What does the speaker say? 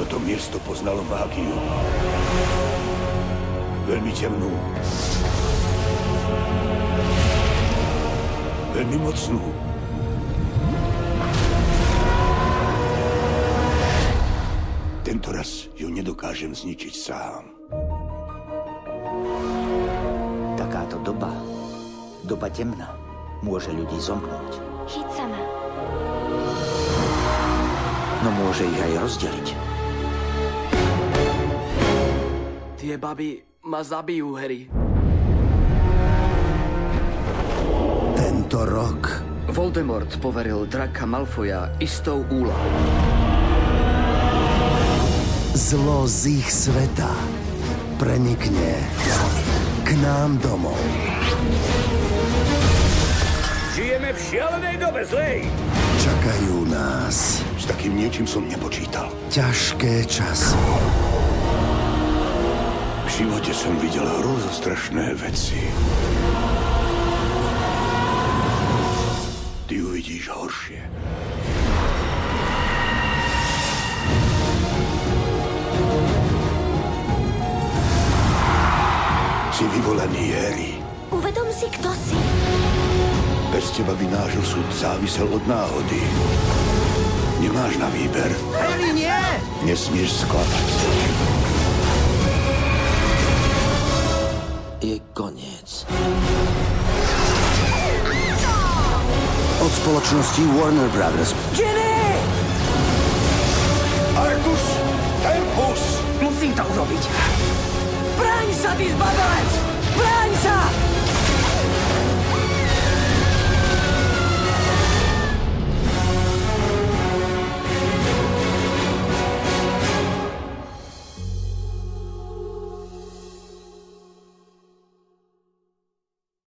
Toto miesto poznalo mágiu. Veľmi temnú. Veľmi mocnú. Tento raz ju nedokážem zničiť sám. Takáto doba temna, môže ľudí zomknúť. Chyť sa ma. No môže ich aj rozdeliť. Tie baby ma zabijú, Harry. Tento rok Voldemort poveril Draka Malfoja istou úlohou. zlo z ich sveta prenikne k nám domov. Žijeme v šialenej dobe zlej. Čakajú nás S takým niečím som nepočítal. ťažké časy. V živote som videl hrozostrašné veci. Ty uvidíš horšie. Si vyvolaný, Harry. Uvedom si, kto si. Bez teba by náš osud závisel od náhody. Nemáš na výber. Harry, nie! Nesmieš sklamať. Je koniec. Od spoločnosti Warner Brothers Argus Tempus! Musím to urobiť. Bráň sa, ty zbabelec! Bráň sa!